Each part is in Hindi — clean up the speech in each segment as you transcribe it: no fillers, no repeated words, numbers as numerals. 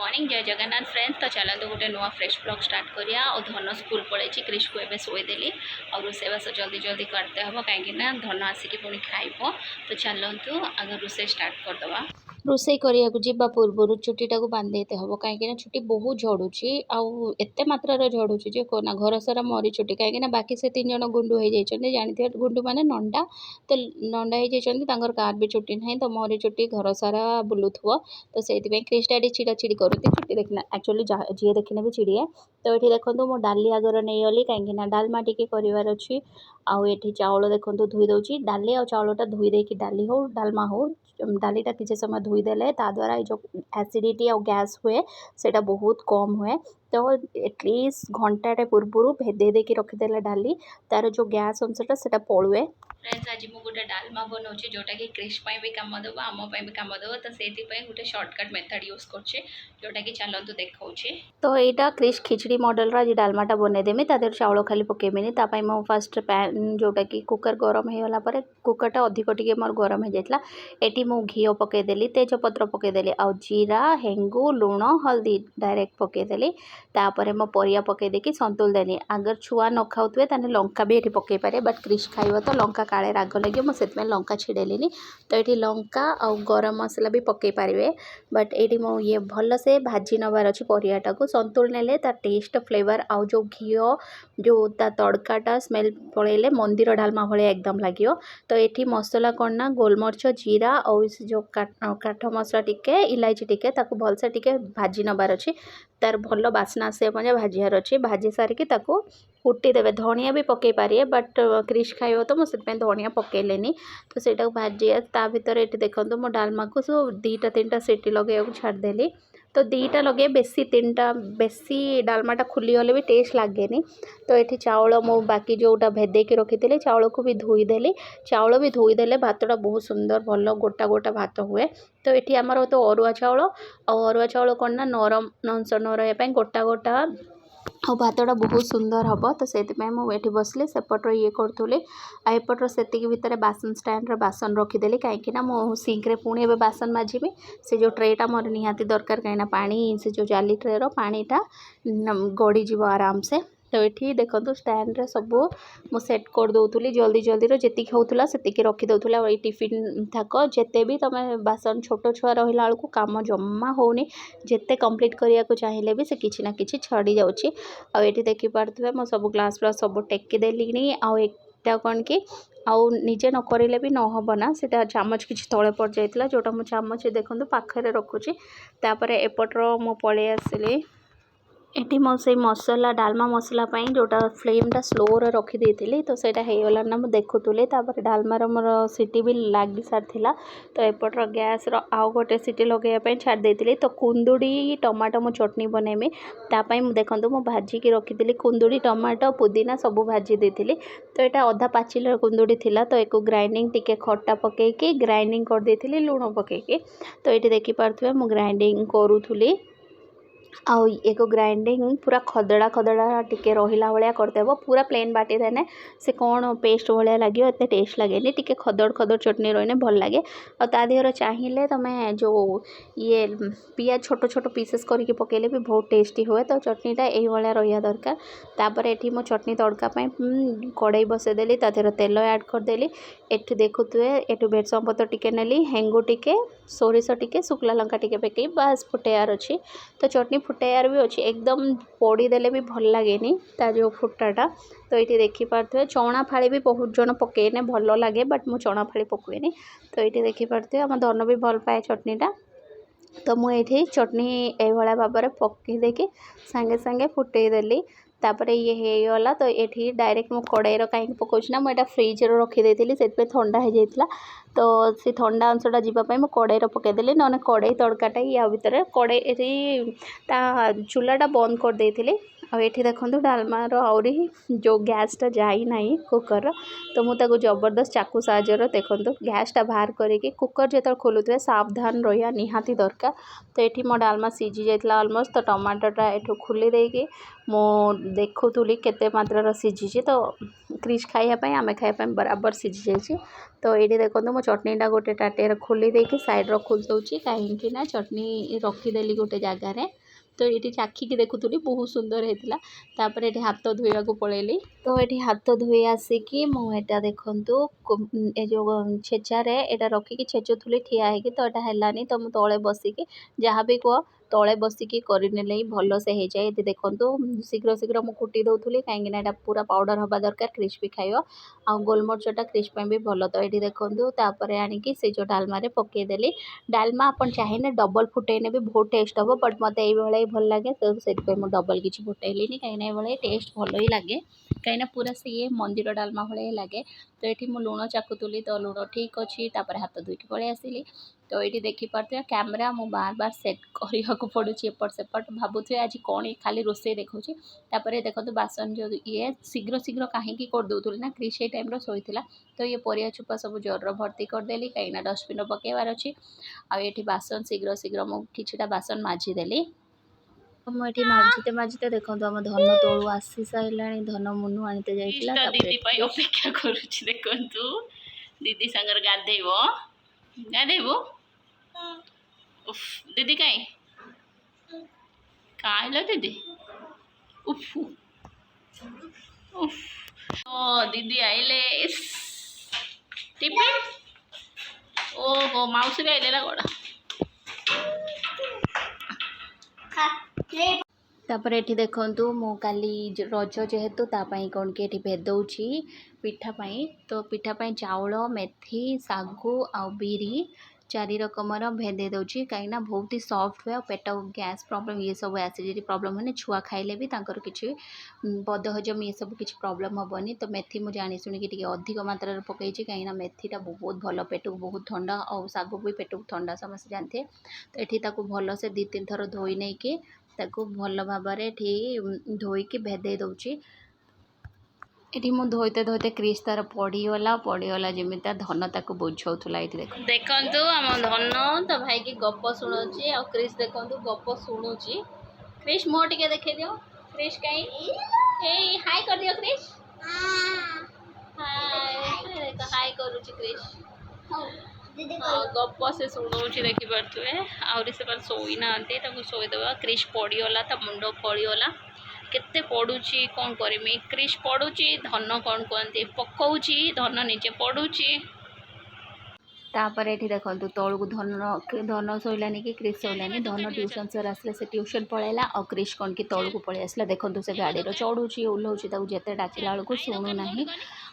मॉर्निंग जय जगन्नाथ फ्रेंड्स। तो चलते गोटे नुआ फ्रेश ब्लॉग स्टार्ट करिया। और धन स्कूल पड़े क्रिश को एवं शोदेली और रोषेबास जल्दी जल्दी करते हम कहीं धन आसिक पुणी खाइब। तो चलतु आगे रोषे स्टार्ट करदे। रोषे करने पूर्व चुटीटा को बांधते हम कहीं चुटी बहुत झड़ुची आते मात्रा झड़ुची जे कहना घर सारा मरी चुटी कहीं बाकी से 3 जन गुंडू हो जाती जानते गुंडू माने नंडा। तो नंडा हो जाती कार भी चुटी ना तो मरी चुटी घर सारा बुलूथो। तो से क्रिश डैडी चिड़ा चिड़ी करती चुटी देखना एक्चुअली जी देखने भी चिड़िए। तो ये देखो मो डाली आगर नहीं गली कहीं डालमा टी करार अच्छी आठी चाउल देखो धोई दूसरी डाली आ चाउलटा धोई देकी डाली हो डालमा हो डालीटा किसी समय धोईदेले द्वारा जो एसिडिटी और गैस हुए सेटा बहुत कम हुए। तो एटलिस्ट घंटाटे पूर्व भेदे देकी रखीदे डाली तार जो गैस अंशटा से पलुए। फ्रेंड्स आज मुझे गोटे डालमा बनाऊँ जोटा कि क्रिश भी कम देव आम भी कम देव। तो से गोटे सर्टकट मेथड यूज कर जोटा कि चलतु देखा। तो यहाँ क्रिश खिचड़ी मॉडल आज डालमाटा बनईदेमी तादेह चाउल खाली पकेबिनी मो फास्ट पैन जोटा कि कुकर गरम हो गला कुकरटा अधिक टे मोर गरम हो जाता। एटी मु घी पकईदेली तेजपत्र पकईदेली आ जीरा हेंगु लुण हल्दी डायरेक्ट पकईदेली। तापर मो परिया पकई देकी संतुल देनी। अगर छुआ न खाऊे तो लंका भी ये पकई पारे बट क्रिश खाइब तो लंका काले राग लगे मुझे लंका छिड़ेली। तो ये लंका आ गरम मसला भी पकई पारे बट ये मो ये भल से भाजी नबार अच्छी परियाटा को संतुल नेले तार टेस्ट फ्लेवर आउ जो घी जो तड़काटा स्मेल पड़ेले मंदिर डालमा भाई एकदम लगे। तो ये मसला कौन ना गोलमरीच जीरा और जो काठ मसला टिके इलायची टिके ताको भलसे टिके भाजी नबार अच्छी तार भल बास्ना आसे भाजियार अच्छी भाजी सारिकी ताको कुटी देवे। धनिया भी पकई पारे बट क्रिश खाइब तो मुझे धनिया पकईलेनी। तो सेटा भाजी ता भर ये देखो मो डालमा को सब 2टा 3टा सीटी लगे छाड़देली। तो 2टा लगे बेसी 3टा बेसी डालमाटा खुलीगले भी टेस्ट लगे। तो ये चाउल मो बाकी जोटा भेदे की रखी थी चाउल को भी धोईदेली चाउल भी धोईदेले भातटा बहुत सुंदर भल गोटा गोटा भात हुए। तो ये आमर तो अरुआ चाउल और अरुआ चाउल कौन ना नरम अंश न रहा गोटा गोटा और भातटा बहुत सुंदर हम। तो से मुझे बसली सेपटर ये करूँ एपटर से भितर बासन स्टैंड बासन रखीदेली कहीं मो सिंक्रे पुणी ए बासन माजिबी से जो ट्रेटा मोर निहाती दरकार कहीं पानी से जो जाली ट्रेर पानीटा गड़ीज आराम से। तो ये देखो स्टैंड रे सब मु सेट कर दूली जल्दी जल्दी जी होता से रखी दूसरा। ये टिफिन थाक जिते भी तुम बासन छोट छुआ रहा बेलू कम जमा होनी जिते कंप्लीट करने को चाहिए भी से किसी ना कि छड़ी जाऊँगी। आठी देखिपे मो सब ग्लास फ्लास सब टेकिदेली आटा कौन कि आउ निजे न करेले भी न हम ना से चामच किसी तले पड़ जाता जोटा मो चामच देखो पाखे रखुची। तापर एपटर मो पलि आसली ये मो से मसला डालमा मसला जोटा फ्लेमटा स्लो रखी थी तो सहीटा होगला ना मुझे देखुली। डालमार मोर सीटी भी लगी सारी। तो एपटर गैस आउ गोटे सीटी लगे छाड़ी तो कुंदुड़ी टमाटो मो चटनी बनैमी तापाई देखो मो भाजिकी रखी कुंदुड़ी टमाटो पुदीना सब भाजी देती। तो यहाँ अधा पाचिल कुंदुड़ी थिला तो एक ग्राइंडिंग टिके खट्टा पकईकी ग्राइंडिंग कर देती लुण पकईकी। तो ये देखिपे मु ग्राइंडिंग करूली आउ एक ग्राइंडिंग पूरा खदड़ा खदड़ा टिके रहा भाया करदेव पूरा प्लेन बाटी देने से कौन पेस्ट भाया लगे एत टेस्ट लगे टिके खदड़ खदड़ चटनी रही भल लगे। और तादेहर चाहिए तुम जो ये पियाज छोट छोट पीसेस करके पकेले भी बहुत टेस्टी हुए। तो चटनीटा ये रहा दरकार। तापर ये मो चटनी तड़का कड़ाई बसईदेली तादेहर तेल ऐड करदेली। एठू देखुए एठू भेरसम पत्र टिके नेली हेंगु टिके सोरिष टिके शुक्ला लंका टिके पकई बास फुटेयार अच्छी। तो चटनी फुटेयार भी अच्छी एकदम पोड़ीदेले भी भल लगे ता जो फुटाटा। तो ये देखिपे चना फाड़ी भी बहुत जन पकईने भल लगे बट मु चना फाड़ी पकईनी। तो ये देखिपे आम धन भी भल पाए चटनीटा। तो मुझे चटनी ये भाव में पकई देकी सांगे सांगे फुटेदेली तापर ये होगला। तो ये डायरेक्ट मो कड़ाईर कहीं पकाउना मुझे फ्रिज रखीदी से ठंडा हो जाता। तो से ठंडा अंशटा जावाई मुझे कड़ाईर पकईदेली ना कड़ाई तड़काटा या भितर कड़ाई ता चूलाटा बंद कर देती ଆଉ ଏଠି ଦେଖନ୍ତୁ ଡାଲମାର ଆହୁରି ଯେଉଁ ଗ୍ୟାସ୍ଟା ଯାଇନାହିଁ କୁକର୍ର, ତ ମୁଁ ତାକୁ ଜବରଦସ୍ତ ଚାକୁ ସାହାଯ୍ୟରେ ଦେଖନ୍ତୁ ଗ୍ୟାସ୍ଟା ବାହାର କରିକି କୁକର୍ ଯେତେବେଳେ ଖୋଲୁଥିବେ ସାବଧାନ ରହିବା ନିହାତି ଦରକାର। ତ ଏଠି ମୋ ଡାଲମା ସିଝି ଯାଇଥିଲା ଅଲମୋଷ୍ଟ, ତ ଟମାଟୋଟା ଏଠୁ ଖୋଲି ଦେଇକି ମୁଁ ଦେଖୁଥିଲି କେତେ ମାତ୍ରାର ସିଝିଛି। ତ କ୍ରିସ୍ ଖାଇବା ପାଇଁ ଆମେ ଖାଇବା ପାଇଁ ବରାବର ସିଝି ଯାଇଛି। ତ ଏଇଠି ଦେଖନ୍ତୁ ମୁଁ ଚଟଣିଟା ଗୋଟେ ତାଟିଆରେ ଖୋଲି ଦେଇକି ସାଇଡ଼୍ର ଖୋଲି ଦେଉଛି, କାହିଁକି ନା ଚଟଣି ରଖିଦେଲି ଗୋଟେ ଜାଗାରେ। ତ ଏଠି ଚାଖିକି ଦେଖୁଥିଲି ବହୁତ ସୁନ୍ଦର ହେଇଥିଲା। ତାପରେ ଏଠି ହାତ ଧୋଇବାକୁ ପଳେଇଲି। ତ ଏଠି ହାତ ଧୋଇ ଆସିକି ମୁଁ ଏଇଟା ଦେଖନ୍ତୁ ଏ ଯେଉଁ ଛେଚାରେ ଏଇଟା ରଖିକି ଛେଚୁଥିଲି ଠିଆ ହେଇକି, ତ ଏଇଟା ହେଲାନି। ତ ମୁଁ ତଳେ ବସିକି ଯାହା ବି କୁହ ତଳେ ବସିକି କରିନେଲେ ହିଁ ଭଲସେ ହେଇଯାଏ। ଏଠି ଦେଖନ୍ତୁ ଶୀଘ୍ର ଶୀଘ୍ର ମୁଁ କୁଟି ଦେଉଥିଲି, କାହିଁକିନା ଏଇଟା ପୁରା ପାଉଡ଼ର ହେବା ଦରକାର କ୍ରିସ୍ପି ଖାଇବ। ଆଉ ଗୋଲମରିଚଟା କ୍ରିସ୍ପି ପାଇଁ ବି ଭଲ। ତ ଏଠି ଦେଖନ୍ତୁ ତାପରେ ଆଣିକି ସେ ଯେଉଁ ଡାଲମାରେ ପକାଇଦେଲି। ଡାଲମା ଆପଣ ଚାହିଁଲେ ଡବଲ୍ ଫୁଟେଇଲେ ବି ବହୁତ ଟେଷ୍ଟ ହେବ, ବଟ୍ ମୋତେ ଏଇଭଳିଆ ହିଁ ଭଲ ଲାଗେ। ତ ସେଥିପାଇଁ ମୁଁ ଡବଲ୍ କିଛି ଫୁଟେଇଲିନି, କାହିଁକିନା ଏଇଭଳିଆ ଟେଷ୍ଟ ଭଲ ହିଁ ଲାଗେ, କାହିଁକିନା ପୁରା ସିଏ ମନ୍ଦିର ଡାଲମା ଭଳିଆ ହିଁ ଲାଗେ। ତ ଏଠି ମୁଁ ଲୁଣ ଚାଖୁଥିଲି, ତ ଲୁଣ ଠିକ୍ ଅଛି। ତାପରେ ହାତ ଧୋଇକି ପଳେଇ ଆସିଲି। ତ ଏଇଠି ଦେଖିପାରୁଥିବେ କ୍ୟାମେରା ମୁଁ ବାର ବାର ସେଟ୍ କରିବାକୁ ପଡ଼ୁଛି ଏପଟ ସେପଟ, ଭାବୁଥିବେ ଆଜି କ'ଣ ଖାଲି ରୋଷେଇ ଦେଖାଉଛି। ତାପରେ ଦେଖନ୍ତୁ ବାସନ ଯେଉଁ ଶୀଘ୍ର ଶୀଘ୍ର କାହିଁକି କରିଦେଉଥିଲି ନା କ୍ରିସ୍ ସେଇ ଟାଇମ୍ର ଶୋଇଥିଲା। ତ ଇଏ ପରିବା ଚୋପା ସବୁ ଜରିର ଭର୍ତ୍ତି କରିଦେଲି, କାହିଁକିନା ଡଷ୍ଟବିନ୍ରେ ପକାଇବାର ଅଛି। ଆଉ ଏଠି ବାସନ ଶୀଘ୍ର ଶୀଘ୍ର ମୁଁ କିଛିଟା ବାସନ ମାଜିଦେଲି। ମୁଁ ଏଠି ମାଜିତେ ମାଜିତେ ଦେଖନ୍ତୁ ଆମ ଧନ ତଳୁ ଆସି ସାରିଲାଣି। ଧନ ମୁନୁ ଆଣିତେ ଯାଇଥିଲା। ଦିଦି ପାଇଁ ଅପେକ୍ଷା କରୁଛି ଦେଖନ୍ତୁ, ଦିଦି ସାଙ୍ଗରେ ଗାଧେଇବୁ। ଉଫ୍ ଦିଦି କାହିଁଲ ଦିଦି ଉଫ୍ ଉଫ୍। ଓ ଦିଦି ଆଇଲେ ଟିଫିନ୍। ଓହୋ ମାଉସୀ ବି ଆଇଲେ ନା କ'ଣ? ତାପରେ ଏଠି ଦେଖନ୍ତୁ ମୁଁ କାଲି ରଜ ଯେହେତୁ ତା ପାଇଁ କ'ଣ କି ଏଠି ଭେଦଉଛି ପିଠା ପାଇଁ। ତ ପିଠା ପାଇଁ ଚାଉଳ, ମେଥି, ଶାଗୁ ଆଉ ବିରି 4 ରକମର ଭେଦେଇ ଦେଉଛି, କାହିଁକିନା ବହୁତ ହି ସଫ୍ଟ ହୁଏ। ଆଉ ପେଟ ଗ୍ୟାସ୍ ପ୍ରୋବ୍ଲେମ୍ ଇଏ ସବୁ ଆସିଡିଟି ପ୍ରୋବ୍ଲେମ୍ ମାନେ ଛୁଆ ଖାଇଲେ ବି ତାଙ୍କର କିଛି ବଦହଜମ ଇଏ ସବୁ କିଛି ପ୍ରୋବ୍ଲେମ୍ ହେବନି। ତ ମେଥି ମୁଁ ଜାଣି ଶୁଣିକି ଟିକେ ଅଧିକ ମାତ୍ରାରେ ପକାଇଛି, କାହିଁକିନା ମେଥିଟା ବହୁତ ଭଲ, ପେଟକୁ ବହୁତ ଥଣ୍ଡା। ଆଉ ଶାଗ ବି ପେଟକୁ ଥଣ୍ଡା, ସମସ୍ତେ ଜାଣିଥିବେ। ତ ଏଠି ତାକୁ ଭଲସେ 2-3 ଥର ଧୋଇ ନେଇକି ତାକୁ ଭଲ ଭାବରେ ଏଠି ଧୋଇକି ଭେଦେଇ ଦେଉଛି। ଏଠି ମୁଁ ଧୋଇତେ ଧୋଇତେ କ୍ରିସ୍ ତାର ପଡ଼ିଗଲା ଯେମିତି ଧନ ତାକୁ ବୁଝାଉଥିଲା। ଏଠି ଦେଖନ୍ତୁ ଆମ ଧନ ତା ଭାଇକି ଗପ ଶୁଣାଉଛି, ଆଉ କ୍ରିସ୍ ଦେଖନ୍ତୁ ଗପ ଶୁଣୁଛି। କ୍ରିସ୍ ମୁହଁ ଟିକେ ଦେଖେଇ ଦିଅ। କ୍ରିସ୍ କାହିଁ ଏଇ ହାଇ କରିଦିଅ କ୍ରିସ୍। ହାଇ କରୁଛି କ୍ରିସ୍। ଗପ ସେ ଶୁଣଉଛି ଦେଖିପାରୁଥିବେ। ଆହୁରି ସେମାନେ ଶୋଇନାହାନ୍ତି, ତାକୁ ଶୋଇଦେବା। କ୍ରିସ୍ ପଡ଼ିଗଲା, ତା ମୁଣ୍ଡ ଫଳିଗଲା। କେତେ ପଡ଼ୁଛି କ'ଣ କରିମି। କ୍ରିସ୍ ପଡ଼ୁଛି, ଧନ କ'ଣ କୁହନ୍ତି ପକଉଛି, ଧନ ନିଜେ ପଡ଼ୁଛି। ତାପରେ ଏଠି ଦେଖନ୍ତୁ ତଳକୁ ଧନ ଶୋଇଲାନି କି କ୍ରିସ୍ ଶୋଇଲାନି। ଧନ ଟ୍ୟୁସନ୍ ସାର୍ ଆସିଲେ, ସେ ଟ୍ୟୁସନ୍ ପଳେଇଲା। ଆଉ କ୍ରିସ୍ କ'ଣ କି ତଳକୁ ପଳେଇ ଆସିଲା। ଦେଖନ୍ତୁ ସେ ଗାଡ଼ିର ଚଢ଼ୁଛି ଓହ୍ଲାଉଛି, ତାକୁ ଯେତେ ଡାକିଲା ବେଳକୁ ଶୁଣୁନାହିଁ।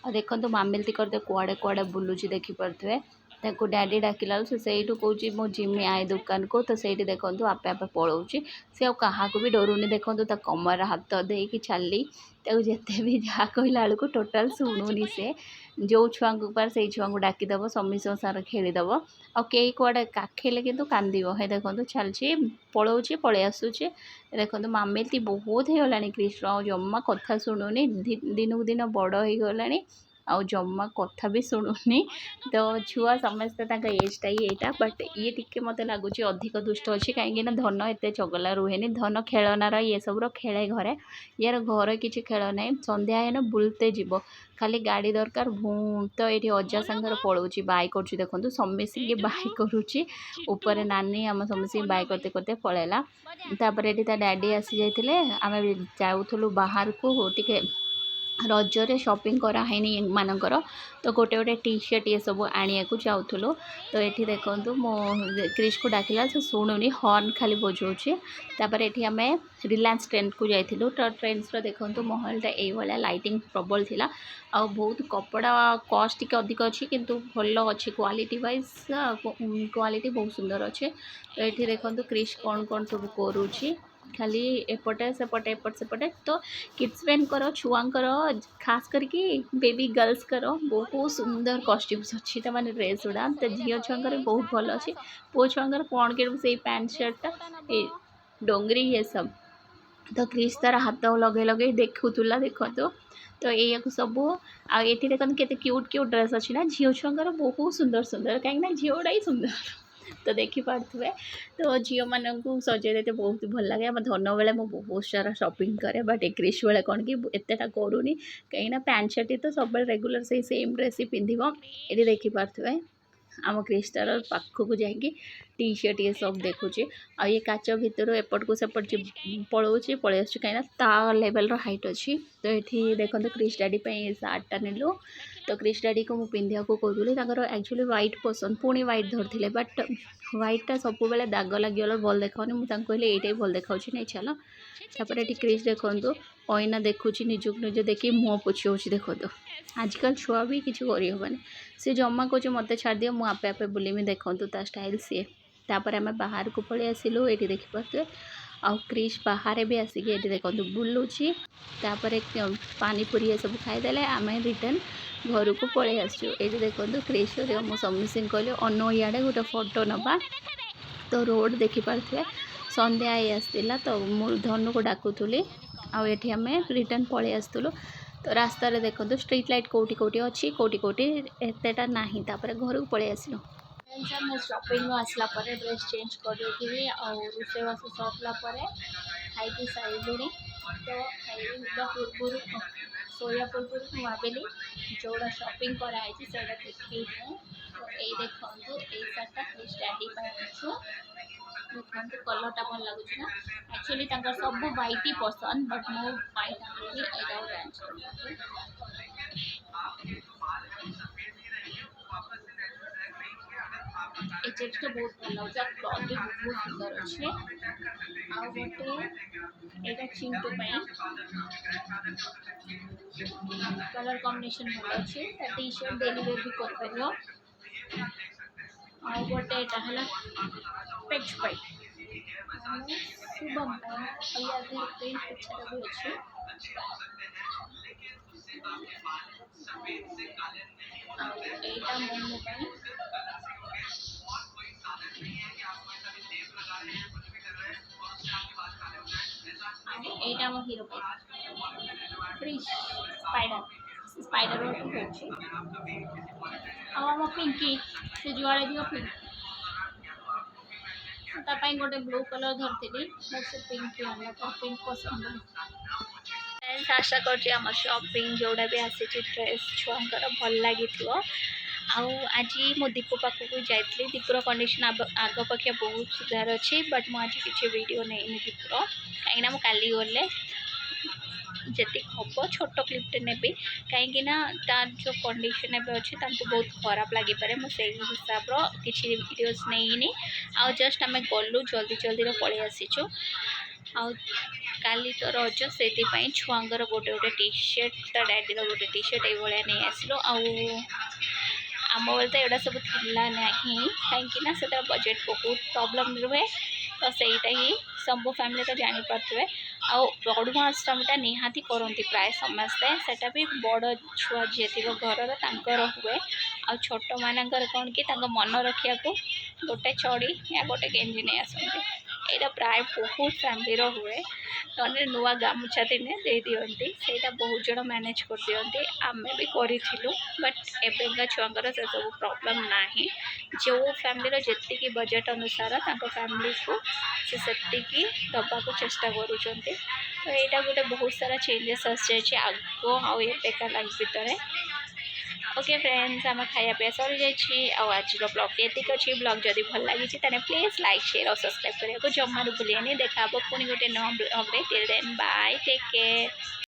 ଆଉ ଦେଖନ୍ତୁ ମାମିଲତି କରିତେ କୁଆଡ଼େ କୁଆଡ଼େ ବୁଲୁଛି ଦେଖିପାରୁଥିବେ। ତାକୁ ଡ୍ୟାଡ଼ି ଡାକିଲା ବେଳକୁ ସେ ସେଇଠୁ କହୁଛି ମୁଁ ଜିମି ଆଏ ଦୋକାନକୁ। ତ ସେଇଠି ଦେଖନ୍ତୁ ଆପେ ଆପେ ପଳାଉଛି। ସେ ଆଉ କାହାକୁ ବି ଡରୁନି। ଦେଖନ୍ତୁ ତା କମରରେ ହାତ ଦେଇକି ଚାଲି, ତାକୁ ଯେତେ ବି ଯାହା କହିଲା ବେଳକୁ ଟୋଟାଲ୍ ଶୁଣୁନି। ସେ ଯେଉଁ ଛୁଆଙ୍କୁ ପାରେ ସେଇ ଛୁଆଙ୍କୁ ଡାକିଦେବ, ସମସ୍ତଙ୍କ ସାଙ୍ଗରେ ଖେଳିଦେବ। ଆଉ କେହି କୁଆଡ଼େ କାଖେଇଲେ କିନ୍ତୁ କାନ୍ଦିବ। ହେ ଦେଖନ୍ତୁ ଚାଲିଛି, ପଳାଉଛି, ପଳେଇ ଆସୁଛି। ଦେଖନ୍ତୁ ମାମିଲତି ବହୁତ ହେଇଗଲାଣି କ୍ରିସ୍ର, ଆଉ ଜମା କଥା ଶୁଣୁନି। ଦିନକୁ ଦିନ ବଡ଼ ହେଇଗଲାଣି, ଆଉ ଜମା କଥା ବି ଶୁଣୁନି। ତ ଛୁଆ ସମସ୍ତେ ତାଙ୍କ ଏଜ୍ଟା ହିଁ ଏଇଟା, ବଟ୍ ଇଏ ଟିକେ ମୋତେ ଲାଗୁଛି ଅଧିକ ଦୁଷ୍ଟ ଅଛି, କାହିଁକିନା ଧନ ଏତେ ଚଗଲା ରୁହେନି। ଧନ ଖେଳନାର ଇଏ ସବୁର ଖେଳେ ଘରେ, ୟାର ଘରେ କିଛି ଖେଳ ନାହିଁ। ସନ୍ଧ୍ୟା ହେନେ ବୁଲତେ ଯିବ, ଖାଲି ଗାଡ଼ି ଦରକାର ଭୁଁ। ତ ଏଇଠି ଅଜା ସାଙ୍ଗରେ ପଳାଉଛି, ବାଇ କରୁଛି। ଦେଖନ୍ତୁ ସମସ୍ତଙ୍କୁ ବାଇ କରୁଛି। ଉପରେ ନାନୀ ଆମ ସମସ୍ତଙ୍କୁ ବାଇ କରତେ କରତେ ପଳେଇଲା। ତାପରେ ଏଠି ତା ଡ୍ୟାଡ଼ି ଆସିଯାଇଥିଲେ। ଆମେ ଯାଉଥିଲୁ ବାହାରକୁ ଟିକେ, ରଜରେ ସପିଂ କରାହେଇନି ଏମାନଙ୍କର, ତ ଗୋଟେ ଗୋଟେ ଟି ସାର୍ଟ ଇଏ ସବୁ ଆଣିବାକୁ ଯାଉଥିଲୁ। ତ ଏଠି ଦେଖନ୍ତୁ ମୁଁ କ୍ରିସ୍କୁ ଡାକିଲା, ସେ ଶୁଣୁନି, ହର୍ନ ଖାଲି ବଜାଉଛି। ତାପରେ ଏଠି ଆମେ ରିଲାଏନ୍ସ ଟ୍ରେଣ୍ଡକୁ ଯାଇଥିଲୁ। ତ ଟ୍ରେଣ୍ଡସର ଦେଖନ୍ତୁ ମହଲଟା ଏଇଭଳିଆ, ଲାଇଟିଂ ପ୍ରବଳ ଥିଲା। ଆଉ ବହୁତ କପଡ଼ା କଷ୍ଟ ଟିକେ ଅଧିକ ଅଛି, କିନ୍ତୁ ଭଲ ଅଛି କ୍ୱାଲିଟି ୱାଇଜ୍। କ୍ୱାଲିଟି ବହୁତ ସୁନ୍ଦର ଅଛି। ତ ଏଠି ଦେଖନ୍ତୁ କ୍ରିସ୍ କ'ଣ କ'ଣ ସବୁ କରୁଛି, ଖାଲି ଏପଟେ ସେପଟେ ଏପଟ ସେପଟେ। ତ କିଡ୍ସ ମାନଙ୍କର ଛୁଆଙ୍କର ଖାସ କରିକି ବେବି ଗର୍ଲସଙ୍କର ବହୁତ ସୁନ୍ଦର କଷ୍ଟ୍ୟୁମ୍ସ ଅଛି, ତାମାନେ ଡ୍ରେସ୍ ଗୁଡ଼ା। ତ ଝିଅ ଛୁଆଙ୍କର ବହୁତ ଭଲ ଅଛି। ପୁଅ ଛୁଆଙ୍କର କ'ଣ କିଣିବୁ ସେଇ ପ୍ୟାଣ୍ଟ ସାର୍ଟଟା, ଏ ଡୋଙ୍ଗରୀ ଇଏ ସବୁ। तो क्रिश तार हाथ लगे लगे देखुला देखो तो ये सब आए देखते केते क्यूट क्यूट ड्रेस अच्छी ना झील छुआर बहुत सुंदर सुंदर कहीं झीलटा ही सुंदर तो देखिपे तो झील मान सजे देते बहुत भल लगे आम धन बेले मुझे बहुत सारा शॉपिंग करे बट ए क्रिश बेले कौन कि एतेटा करूनी कहीं पैंट शर्ट तो सब रेगुलर से सेम ड्रेस ही पिंधिब ये देखिपे आम क्रिस्टार पाखक जाकि टी शर्ट ये सब देखुचे आ ये काच भितर एपट को सेपट पलाऊे पलि आस कहीं ता लेवल हाइट अच्छी तो ये देखो क्रिश डैडी सार्टा नेलु तो क्रिश डैडी को मुझे पिंधा को कहूली एक्चुअली व्हाइट पसंद पुणी व्हाइट धरते बट व्हाइटा सब बेले दाग लगे भल देखाऊनी मुझे कहली ये भल देखा नहीं चलो तापर ये क्रिश देखु अईना देखुची निजुक निज देखी मुँह पोछी हो देखो आजकल छुआ भी किसी करहबनी सी जमा कहे मत छाड़ दियो मुझे आपे आपे बुलमी देखूँ ता स्टाइल सी तापर आम बाहर को पलि आसिलु ये देखिपे आउ क्रिश बाहर भी आसिक ये देखो बुलूची तापर पानीपुरी ये सब खाईदे आम रिटर्न घर को पलि आसु ये देखो क्रिश मो समझ कहली अनो इे गोटे फोटो नवा तो रोड देखिपे संध्या आसला तो मुझे धनु को डाकुली आठी आम रिटर्न पलि आसलु तो रास्तार देखो स्ट्रीट लाइट कौटी कौटी अच्छी कौटी कौटी एतेटा ना घर को पलि आसलु मैं शॉपिंग आसला ड्रेस चेंज कर रोषेबास सरला खाई सारे तो खाଇବା पूर्व सोया पूर्व भाविली जोड़ा शॉपिंग कराई से देखी तो ये देखो ये सार्टा क्रिश डैडी अच्छु देखते कलरटा भल लगुच ना एक्चुअली सब व्हाइट ही पसंद बट मो व्हाइट आनी ये चेक्सटा बहुत भल लगे क्लथ भी बहुत सुंदर अच्छे आउ गोटे यहाँ चिंटू कलर कॉम्बिनेशन भल अच्छे टी शर्ट डेली वेयर भी कर आउ गोटे है पेच पाई शुभम प्रिंट पिक्चर भी अच्छे यहाँ मोमो यहाँ हिरो क्रिश स्पाइडर स्पाइडर आम पिंकी से जुआड़े दिव पिंक तापाई गोटे ब्लू कलर धरती बट से पिंक आना तो पिंक पसंद आशा कर शॉपिंग जोड़ा भी आसी ड्रेस छुआर भल लगी आज मो दीप पाखक जाइली दीपर कंडीशन आग पक्षे बहुत सुधार अच्छे बट मुझे किसी वीडियो नहीं दीपर कहीं काली गले जी हम छोट क्लिपटे ने कहीं तार जो कंडीशन एवं अच्छे बहुत खराब लगे मुझे हिसाब किसी वीडियोस नहीं आउ जस्ट आम गलु जल्दी जल्दी पलि आसीचु आउ काली तो रज से छुआंर गोटे गोटे टी शर्ट ता डैडी गोटे टी शर्ट ये नहीं आसलु आम बेले तो यहाँ सब थिला ना कहीं से बजेट बहुत प्रॉब्लम रुहे तो सहीटा ही सब फैमिली तो जानीपे आड़ुआ अष्टमीटा निहाती करती प्राय समस्ते सेटा भी बड़ छुआ जी थी घर हुए आ छोट मानकर कौन कि मन रखा गोटे चढ़ी या गोटे गेंजी नहीं आसती यहाँ प्राय बहुत फैमिली हुए नए नुआ गामुछा दिने दे दिखती से बहुत जन मैनेज कर दिखती आम भी करूँ बट एवेका छुआर से सब प्रॉब्लम ना जो फैमिली जी बजेट अनुसार फैमिली को से दबा को चेष्टा करुँच तो यहाँ गोटे बहुत सारा चेंजेस आसि आग आएका लाइफ भितर ओके फ्रेंड्स आम खाया पे सरी जाइए आज ब्लॉग ये अच्छी ब्लॉग जदि भल लगी प्लीज लाइक शेयर और सब्सक्राइब करने को जमार भूलिए देखा पुणी गोटे नुआ blog till then bye take care.